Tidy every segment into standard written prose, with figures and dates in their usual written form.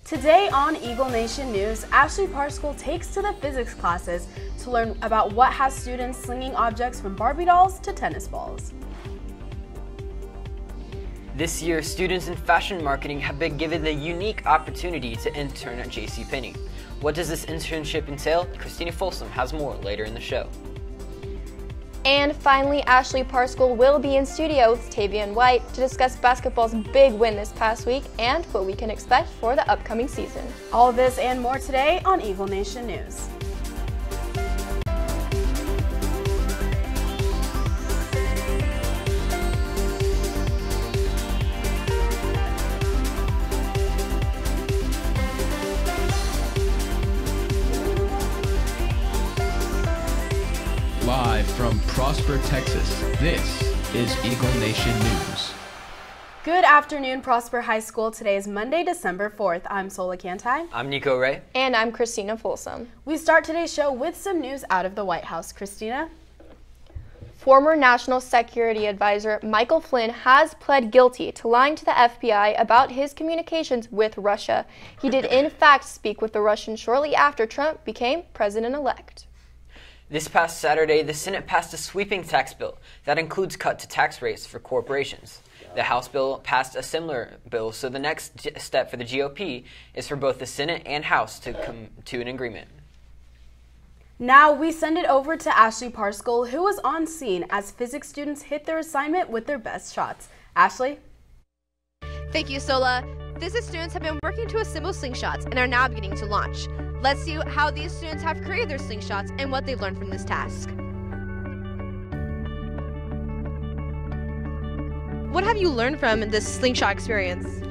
Today on Eagle Nation News, Ashley Parscale takes to the physics classes to learn about what has students slinging objects from Barbie dolls to tennis balls. This year, students in fashion marketing have been given the unique opportunity to intern at JCPenney. What does this internship entail? Christina Folsom has more later in the show. And finally, Ashley Parscale will be in studio with Tavian White to discuss basketball's big win this past week and what we can expect for the upcoming season. All this and more today on Eagle Nation News. Live from Prosper, Texas, this is Eagle Nation News. Good afternoon, Prosper High School. Today is Monday, December 4th. I'm Sola Cantai. I'm Nico Ray. And I'm Christina Folsom. We start today's show with some news out of the White House. Christina? Former National Security Advisor Michael Flynn has pled guilty to lying to the FBI about his communications with Russia. He did in fact speak with the Russians shortly after Trump became president-elect. This past Saturday, the Senate passed a sweeping tax bill that includes cut to tax rates for corporations. The House bill passed a similar bill, so the next step for the GOP is for both the Senate and House to come to an agreement. Now we send it over to Ashley Parscale, who was on scene as physics students hit their assignment with their best shots. Ashley? Thank you, Sola. Physics students have been working to assemble slingshots and are now beginning to launch. Let's see how these students have created their slingshots and what they've learned from this task. What have you learned from this slingshot experience?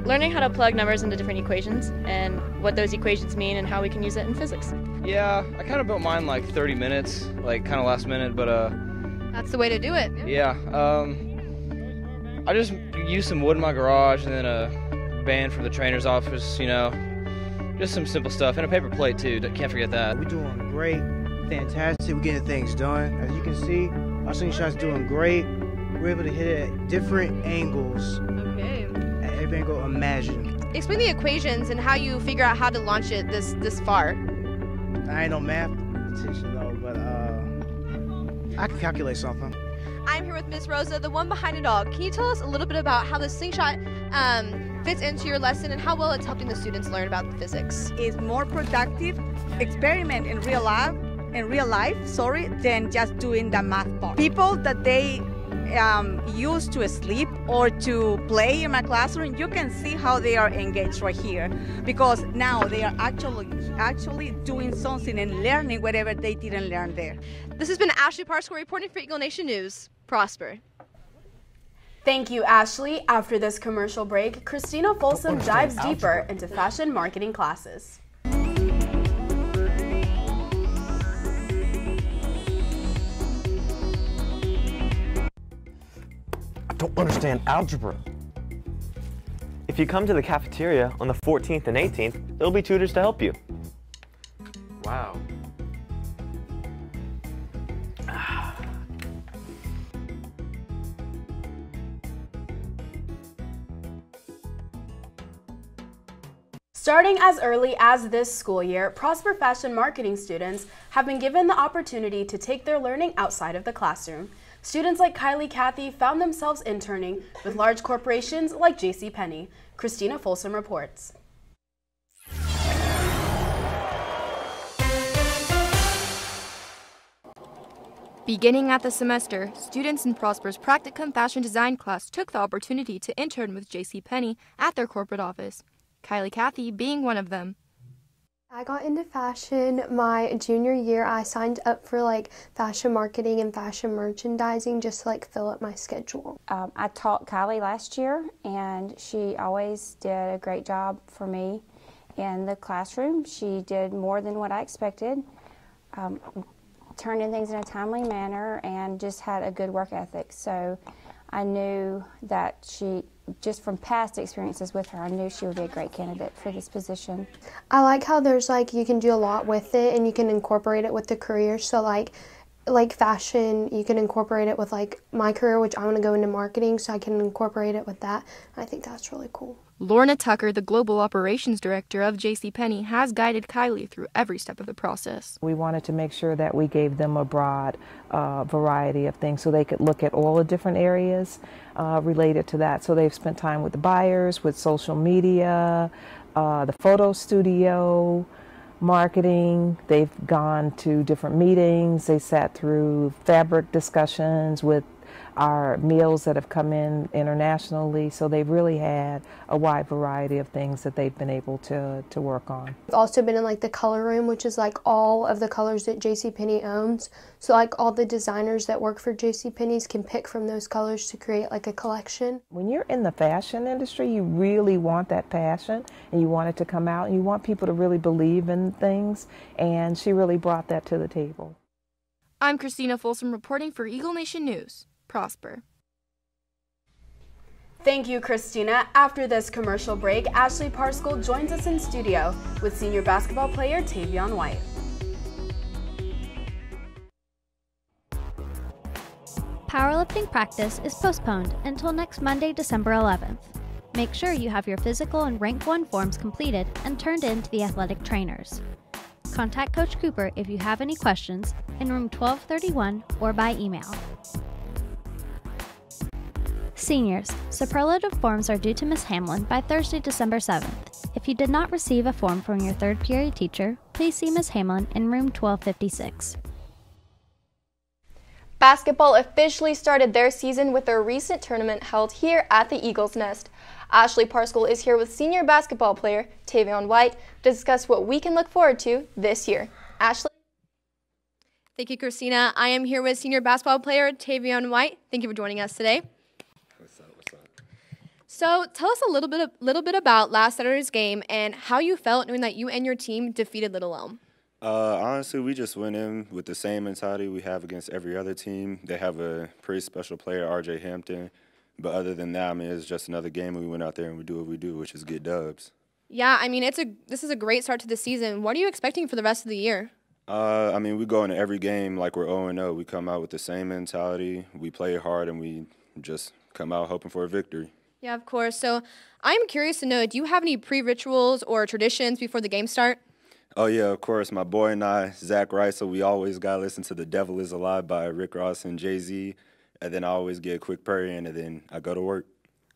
Learning how to plug numbers into different equations and what those equations mean and how we can use it in physics. Yeah, I kind of built mine like 30 minutes, like kind of last minute, but That's the way to do it. yeah, I just used some wood in my garage and then a band from the trainer's office, you know, just some simple stuff, and a paper plate too, can't forget that. We're doing great, fantastic, we're getting things done. As you can see, our slingshot's doing great. We're able to hit it at different angles. Okay. At every angle imagined. Explain the equations and how you figure out how to launch it this far. I ain't no mathematician though, but I can calculate something. I'm here with Miss Rosa, the one behind it all. Can you tell us a little bit about how the slingshot fits into your lesson and how well it's helping the students learn about the physics? Is more productive experiment in real life, than just doing the math part. People that they use to sleep or to play in my classroom, you can see how they are engaged right here, because now they are actually doing something and learning whatever they didn't learn there. This has been Ashley Parscale reporting for Eagle Nation News. Prosper. Thank you, Ashley. After this commercial break, Christina Folsom dives deeper into fashion marketing classes. I don't understand algebra. If you come to the cafeteria on the 14th and 18th, there'll be tutors to help you. Wow. Starting as early as this school year, Prosper Fashion Marketing students have been given the opportunity to take their learning outside of the classroom. Students like Kylie Cathy found themselves interning with large corporations like JCPenney. Christina Folsom reports. Beginning at the semester, students in Prosper's Practicum Fashion Design class took the opportunity to intern with JCPenney at their corporate office. Kylie Cathy being one of them. I got into fashion my junior year. I signed up for fashion marketing and fashion merchandising just to fill up my schedule. I taught Kylie last year, and she always did a great job for me in the classroom. She did more than what I expected, turned in things in a timely manner, and just had a good work ethic. So I knew that just from past experiences with her, I knew she would be a great candidate for this position. I like how there's you can do a lot with it and you can incorporate it with the career. So like fashion, you can incorporate it with like my career, which I want to go into marketing, so I can incorporate it with that. I think that's really cool. Lorna Tucker, the Global Operations Director of JCPenney, has guided Kylie through every step of the process. We wanted to make sure that we gave them a broad variety of things so they could look at all the different areas related to that. So they've spent time with the buyers, with social media, the photo studio, marketing. They've gone to different meetings. They sat through fabric discussions with our meals that have come in internationally, so they've really had a wide variety of things that they've been able to work on. I've also been in like the color room, which is like all of the colors that JCPenney owns. So like all the designers that work for JCPenney's can pick from those colors to create like a collection. When you're in the fashion industry, you really want that passion and you want it to come out and you want people to really believe in things, and she really brought that to the table. I'm Christina Folsom reporting for Eagle Nation News. Prosper. Thank you, Christina. After this commercial break, Ashley Parscale joins us in studio with senior basketball player Tavion White. Powerlifting practice is postponed until next Monday, December 11th. Make sure you have your physical and Rank 1 forms completed and turned in to the athletic trainers. Contact Coach Cooper if you have any questions in room 1231 or by email. Seniors, superlative forms are due to Ms. Hamlin by Thursday, December 7th. If you did not receive a form from your third period teacher, please see Ms. Hamlin in room 1256. Basketball officially started their season with their recent tournament held here at the Eagles Nest. Ashley Parscale is here with senior basketball player Tavion White to discuss what we can look forward to this year. Ashley? Thank you, Christina. I am here with senior basketball player Tavion White. Thank you for joining us today. So tell us a little bit about last Saturday's game and how you felt knowing that you and your team defeated Little Elm. Honestly, we just went in with the same mentality we have against every other team. They have a pretty special player, R.J. Hampton. But other than that, I mean, it's just another game and we went out there and we do what we do, which is get dubs. Yeah, I mean, this is a great start to the season. What are you expecting for the rest of the year? I mean, we go into every game like we're 0-0. We come out with the same mentality. We play hard and we just come out hoping for a victory. Yeah, of course. So I'm curious to know, do you have any pre-rituals or traditions before the game start? Oh, yeah, of course. My boy and I, Zach Rice, so we always got to listen to The Devil is Alive by Rick Ross and Jay-Z. And then I always get a quick prayer in, and then I go to work.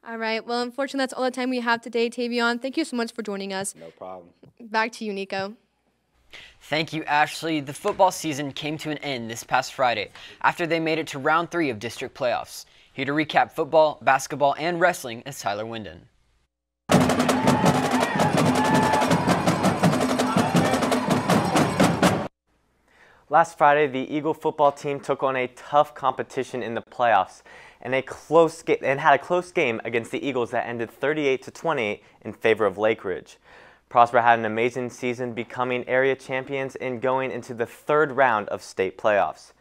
All right. Well, unfortunately, that's all the time we have today, Tavion. Thank you so much for joining us. No problem. Back to you, Nico. Thank you, Ashley. The football season came to an end this past Friday after they made it to round 3 of district playoffs. Here to recap football, basketball, and wrestling is Tyler Winden. Last Friday, the Eagle football team took on a tough competition in the playoffs and had a close game against the Eagles that ended 38-28 in favor of Lake Ridge. Prosper had an amazing season, becoming area champions and going into the 3rd round of state playoffs.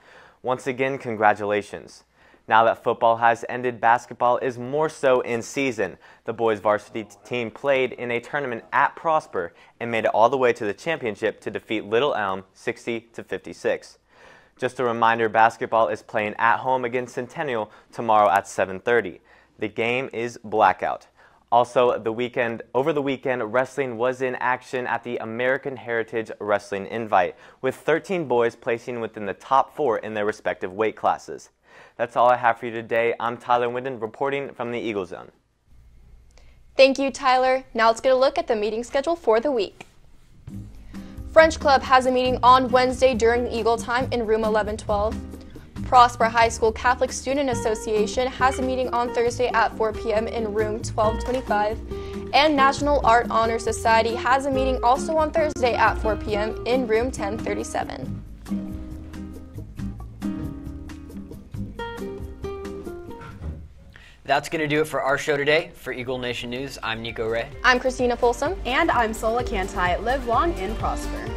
Once again, congratulations. Now that football has ended, basketball is more so in season. The boys varsity team played in a tournament at Prosper and made it all the way to the championship to defeat Little Elm 60-56. Just a reminder, basketball is playing at home against Centennial tomorrow at 7:30. The game is blackout. Also, over the weekend, wrestling was in action at the American Heritage Wrestling Invite, with 13 boys placing within the top 4 in their respective weight classes. That's all I have for you today. I'm Tyler Winden reporting from the Eagle Zone. Thank you, Tyler. Now let's get a look at the meeting schedule for the week. French Club has a meeting on Wednesday during Eagle time in room 1112. Prosper High School Catholic Student Association has a meeting on Thursday at 4 p.m. in room 1225. And National Art Honor Society has a meeting also on Thursday at 4 p.m. in room 1037. That's going to do it for our show today. For Eagle Nation News, I'm Nico Ray. I'm Christina Folsom. And I'm Sola Cantai. Live long and prosper.